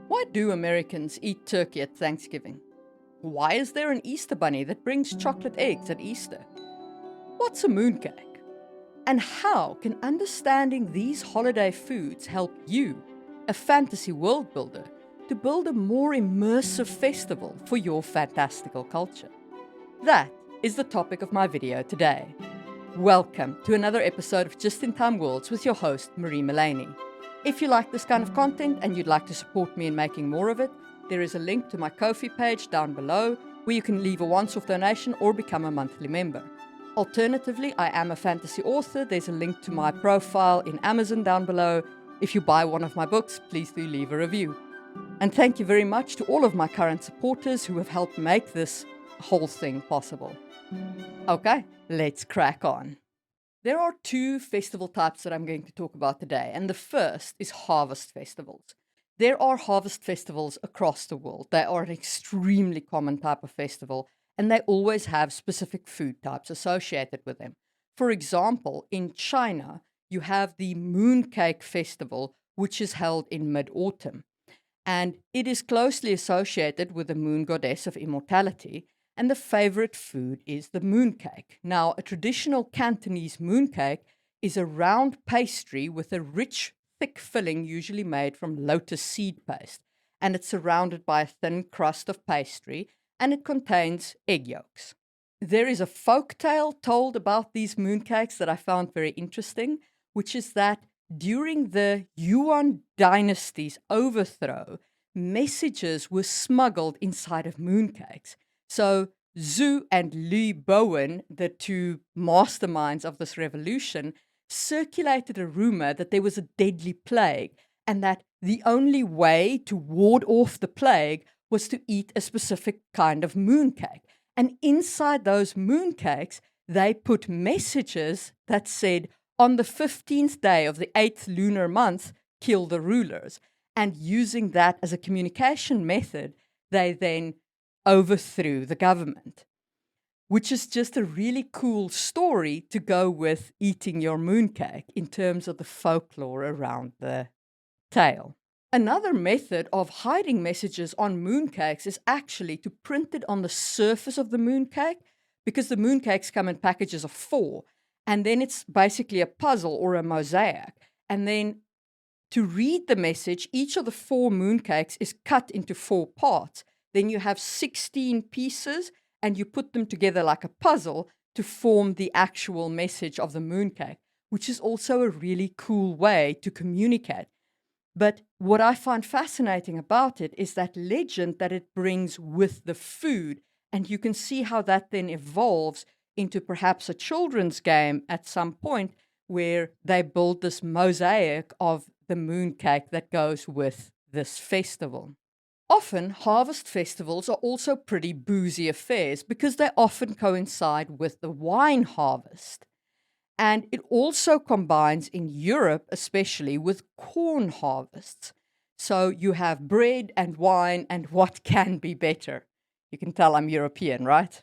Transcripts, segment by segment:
Why do Americans eat turkey at Thanksgiving? Why is there an Easter bunny that brings chocolate eggs at Easter? What's a mooncake? And how can understanding these holiday foods help you, a fantasy world builder, to build a more immersive festival for your fantastical culture? That is the topic of my video today. Welcome to another episode of Just in Time Worlds with your host, Marie Mullaney. If you like this kind of content and you'd like to support me in making more of it, there is a link to my Ko-fi page down below where you can leave a once-off donation or become a monthly member. Alternatively, I am a fantasy author. There's a link to my profile in Amazon down below. If you buy one of my books, please do leave a review. And thank you very much to all of my current supporters who have helped make this whole thing possible. Okay, let's crack on. There are two festival types that I'm going to talk about today, and the first is harvest festivals. There are harvest festivals across the world. They are an extremely common type of festival, and they always have specific food types associated with them. For example, in China, you have the Mooncake Festival, which is held in mid-autumn, and it is closely associated with the moon goddess of immortality, and the favorite food is the mooncake. Now, a traditional Cantonese mooncake is a round pastry with a rich, thick filling, usually made from lotus seed paste, and it's surrounded by a thin crust of pastry, and it contains egg yolks. There is a folk tale told about these mooncakes that I found very interesting, which is that during the Yuan dynasty's overthrow, messages were smuggled inside of mooncakes. So Zhu and Li Bowen, the two masterminds of this revolution, circulated a rumor that there was a deadly plague and that the only way to ward off the plague was to eat a specific kind of mooncake. And inside those mooncakes, they put messages that said, on the 15th day of the 8th lunar month, kill the rulers. And using that as a communication method, they then overthrew the government, which is just a really cool story to go with eating your mooncake in terms of the folklore around the tale. Another method of hiding messages on mooncakes is actually to print it on the surface of the mooncake, because the mooncakes come in packages of 4, and then it's basically a puzzle or a mosaic. And then to read the message, each of the 4 mooncakes is cut into 4 parts. Then you have 16 pieces, and you put them together like a puzzle to form the actual message of the mooncake, which is also a really cool way to communicate. But what I find fascinating about it is that legend that it brings with the food, and you can see how that then evolves into perhaps a children's game at some point where they build this mosaic of the mooncake that goes with this festival. Often, harvest festivals are also pretty boozy affairs because they often coincide with the wine harvest. And it also combines in Europe, especially with corn harvests. So you have bread and wine, and what can be better? You can tell I'm European, right?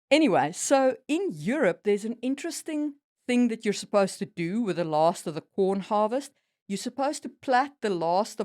Anyway, so in Europe, there's an interesting thing that you're supposed to do with the last of the corn harvest. You're supposed to plait the last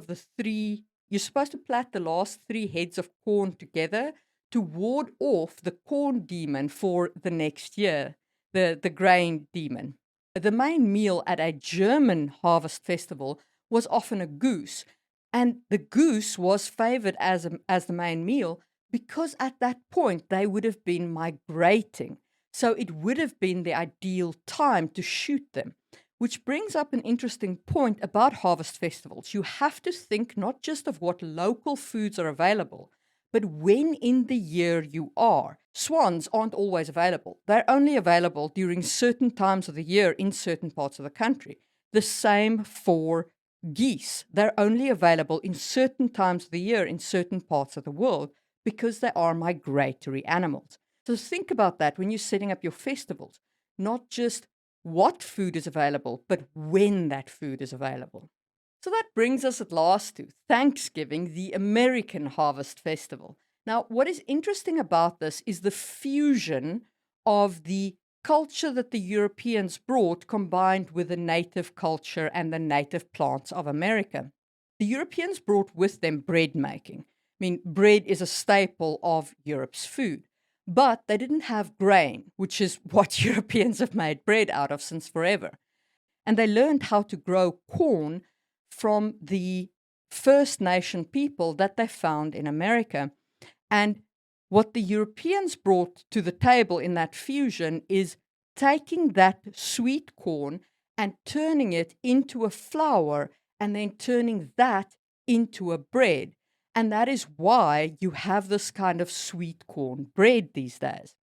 3 heads of corn together to ward off the corn demon for the next year, the grain demon. The main meal at a German harvest festival was often a goose, and the goose was favored as the main meal because at that point they would have been migrating. So it would have been the ideal time to shoot them, which brings up an interesting point about harvest festivals. You have to think not just of what local foods are available, but when in the year you are. Swans aren't always available. They're only available during certain times of the year in certain parts of the country. The same for geese. They're only available in certain times of the year in certain parts of the world because they are migratory animals. So think about that when you're setting up your festivals, not just what food is available, but when that food is available. So that brings us at last to Thanksgiving, the American Harvest Festival. Now, what is interesting about this is the fusion of the culture that the Europeans brought combined with the native culture and the native plants of America. The Europeans brought with them bread making. I mean, bread is a staple of Europe's food, but they didn't have grain, which is what Europeans have made bread out of since forever. And they learned how to grow corn from the First Nation people that they found in America. And what the Europeans brought to the table in that fusion is taking that sweet corn and turning it into a flour and then turning that into a bread. And that is why you have this kind of sweet corn bread these days.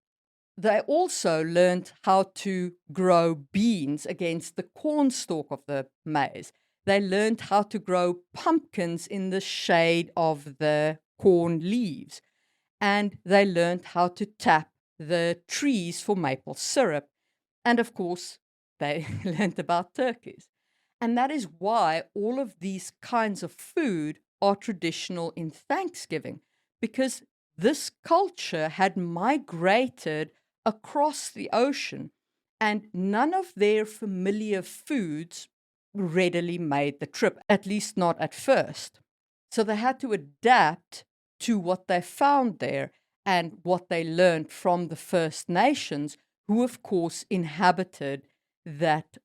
They also learned how to grow beans against the cornstalk of the maize. They learned how to grow pumpkins in the shade of the corn leaves. And they learned how to tap the trees for maple syrup. And of course, they learned about turkeys. And that is why all of these kinds of food are traditional in Thanksgiving, because this culture had migrated across the ocean, and none of their familiar foods readily made the trip, at least not at first. So they had to adapt to what they found there and what they learned from the First Nations, who, of course, inhabited that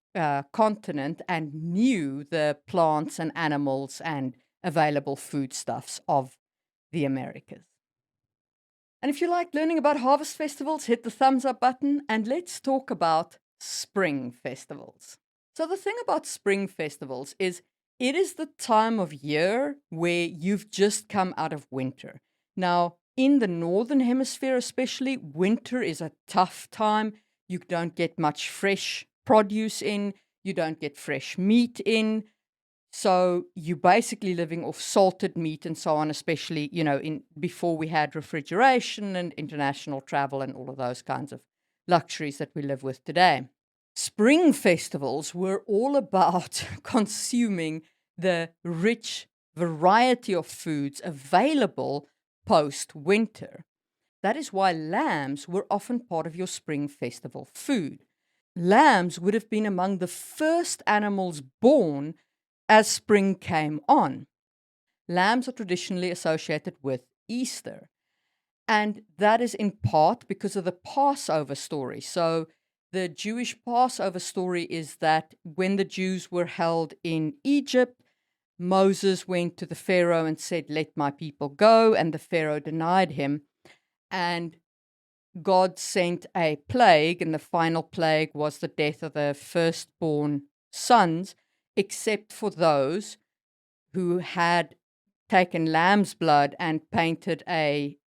continent and knew the plants and animals and available foodstuffs of the Americas. And if you like learning about harvest festivals, hit the thumbs up button and let's talk about spring festivals. So, the thing about spring festivals is it is the time of year where you've just come out of winter. Now, in the northern hemisphere, especially, winter is a tough time. You don't get much fresh produce in, you don't get fresh meat in. So you're basically living off salted meat and so on, especially, in before we had refrigeration and international travel and all of those kinds of luxuries that we live with today. Spring festivals were all about consuming the rich variety of foods available post winter. That is why lambs were often part of your spring festival food. Lambs would have been among the first animals born as spring came on. Lambs are traditionally associated with Easter, and that is in part because of the Passover story. So, the Jewish Passover story is that when the Jews were held in Egypt, Moses went to the Pharaoh and said, "Let my people go," and the Pharaoh denied him. And God sent a plague, and the final plague was the death of the firstborn sons, except for those who had taken lamb's blood and painted a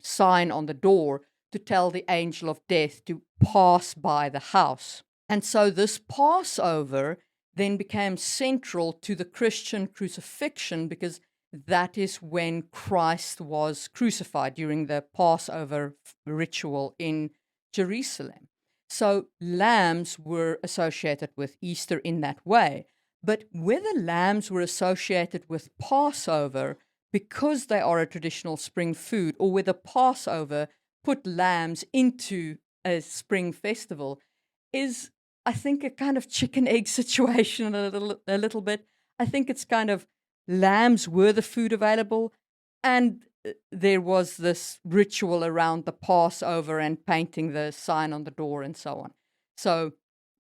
sign on the door to tell the angel of death to pass by the house. And so this Passover then became central to the Christian crucifixion, because that is when Christ was crucified during the Passover ritual in Jerusalem. So lambs were associated with Easter in that way. But whether lambs were associated with Passover because they are a traditional spring food, or whether Passover put lambs into a spring festival, is, I think, a kind of chicken egg situation a little bit. I think it's kind of lambs were the food available, and there was this ritual around the Passover and painting the sign on the door and so on. So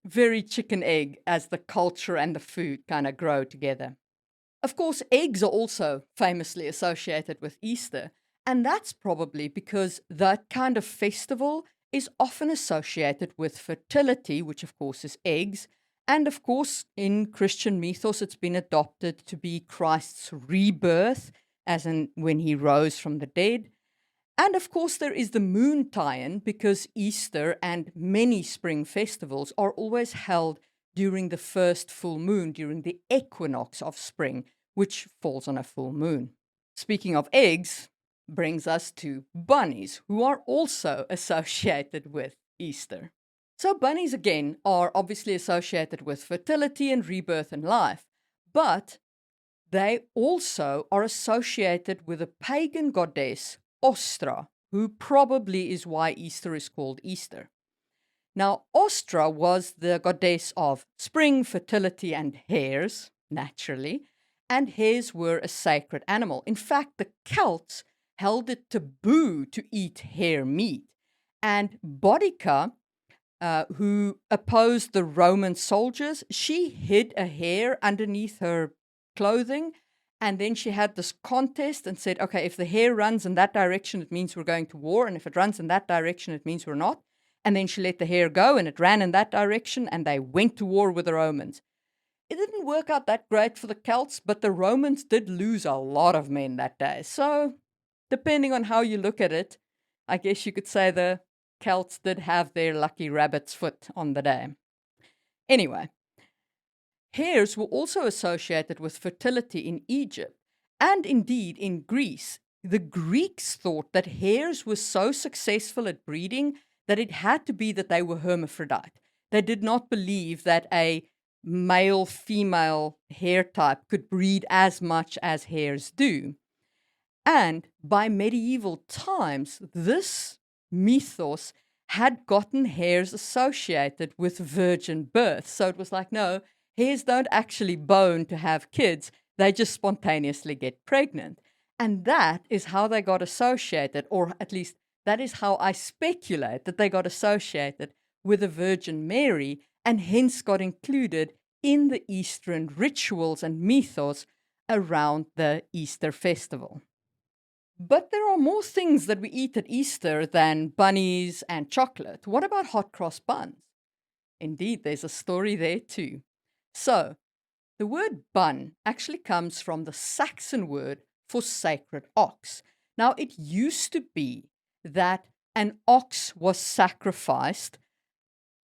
very chicken egg as the culture and the food kind of grow together. Of course, eggs are also famously associated with Easter, and that's probably because that kind of festival is often associated with fertility, which of course is eggs. And of course, in Christian mythos, it's been adopted to be Christ's rebirth, as in when he rose from the dead. And of course, there is the moon tie-in, because Easter and many spring festivals are always held during the first full moon, during the equinox of spring, which falls on a full moon. Speaking of eggs, brings us to bunnies, who are also associated with Easter. So bunnies, again, are obviously associated with fertility and rebirth in life, but they also are associated with a pagan goddess, Ostra, who probably is why Easter is called Easter. Now, Ostra was the goddess of spring, fertility, and hares, naturally, and hares were a sacred animal. In fact, the Celts held it taboo to eat hare meat. And Boudica, who opposed the Roman soldiers, she hid a hare underneath her clothing. And then she had this contest and said, okay, if the hare runs in that direction, it means we're going to war. And if it runs in that direction, it means we're not. And then she let the hare go and it ran in that direction and they went to war with the Romans. It didn't work out that great for the Celts, but the Romans did lose a lot of men that day. So, depending on how you look at it, I guess you could say the Celts did have their lucky rabbit's foot on the day. Anyway, hares were also associated with fertility in Egypt and indeed in Greece. The Greeks thought that hares were so successful at breeding that it had to be that they were hermaphrodite. They did not believe that a male female hare type could breed as much as hares do. And by medieval times, this mythos had gotten hares associated with virgin birth. So it was like, no, hares don't actually bone to have kids, they just spontaneously get pregnant. And that is how they got associated, or at least that is how I speculate that they got associated with the Virgin Mary and hence got included in the Eastern rituals and mythos around the Easter festival. But there are more things that we eat at Easter than bunnies and chocolate. What about hot cross buns? Indeed, there's a story there too. So, the word bun actually comes from the Saxon word for sacred ox. Now, it used to be that an ox was sacrificed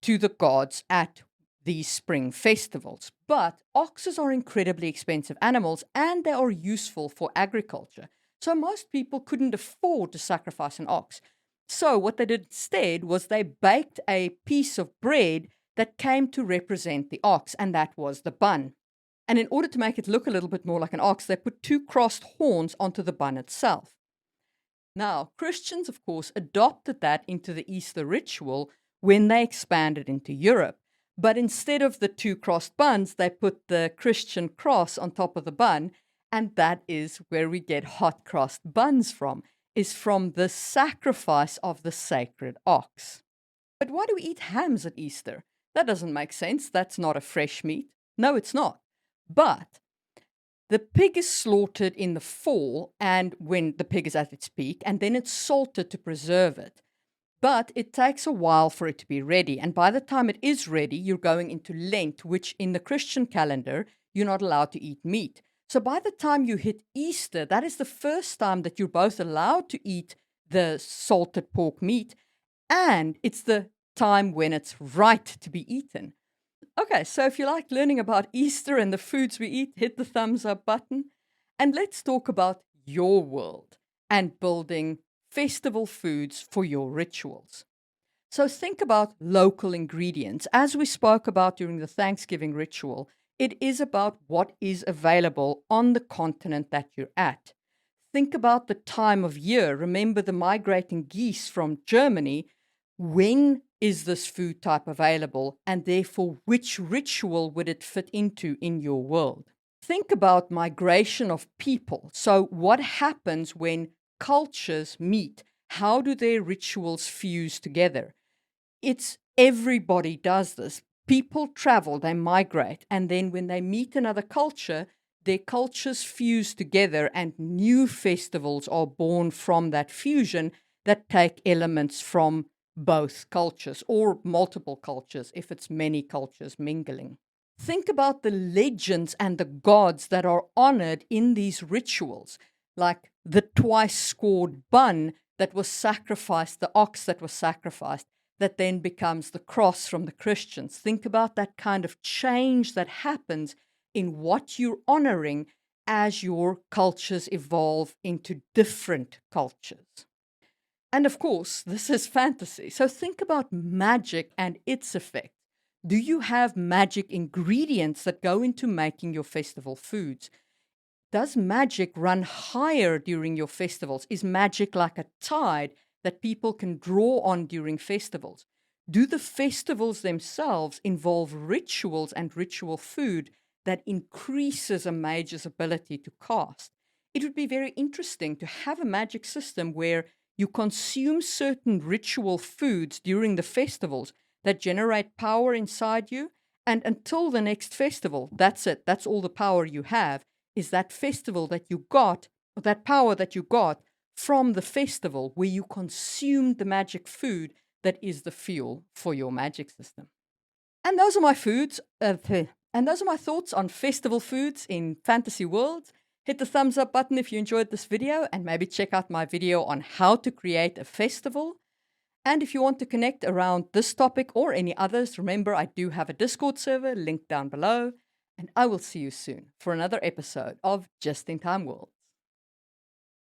to the gods at these spring festivals. But oxes are incredibly expensive animals and they are useful for agriculture. So most people couldn't afford to sacrifice an ox. So what they did instead was they baked a piece of bread that came to represent the ox, and that was the bun. And in order to make it look a little bit more like an ox, they put two crossed horns onto the bun itself. Now, Christians, of course, adopted that into the Easter ritual when they expanded into Europe. But instead of the two crossed buns, they put the Christian cross on top of the bun, and that is where we get hot crossed buns from, is from the sacrifice of the sacred ox. But why do we eat hams at Easter? That doesn't make sense. That's not a fresh meat. No, it's not. But the pig is slaughtered in the fall and when the pig is at its peak, and then it's salted to preserve it. But it takes a while for it to be ready. And by the time it is ready, you're going into Lent, which in the Christian calendar, you're not allowed to eat meat. So by the time you hit Easter, that is the first time that you're both allowed to eat the salted pork meat, and it's the time when it's right to be eaten. Okay, so if you like learning about Easter and the foods we eat, hit the thumbs up button. And let's talk about your world and building festival foods for your rituals. So think about local ingredients. As we spoke about during the Thanksgiving ritual, it is about what is available on the continent that you're at. Think about the time of year. Remember the migrating geese from Germany. When is this food type available, and therefore which ritual would it fit into in your world? Think about migration of people. So what happens when cultures meet? How do their rituals fuse together? It's everybody does this. People travel, they migrate, and then when they meet another culture, their cultures fuse together and new festivals are born from that fusion that take elements from both cultures or multiple cultures if it's many cultures mingling. Think about the legends and the gods that are honored in these rituals, like the twice scored bun that was sacrificed, the ox that was sacrificed, that then becomes the cross from the Christians. Think about that kind of change that happens in what you're honoring as your cultures evolve into different cultures. And of course, this is fantasy. So think about magic and its effect. Do you have magic ingredients that go into making your festival foods? Does magic run higher during your festivals? Is magic like a tide that people can draw on during festivals? Do the festivals themselves involve rituals and ritual food that increases a mage's ability to cast. It would be very interesting to have a magic system where you consume certain ritual foods during the festivals that generate power inside you. And until the next festival, that's it. That's all the power you have, is that festival that you got, or that power that you got from the festival where you consumed the magic food that is the fuel for your magic system. And those are my foods. And those are my thoughts on festival foods in fantasy worlds. Hit the thumbs up button if you enjoyed this video, and maybe check out my video on how to create a festival. And if you want to connect around this topic or any others, remember I do have a Discord server linked down below. And I will see you soon for another episode of Just in Time World.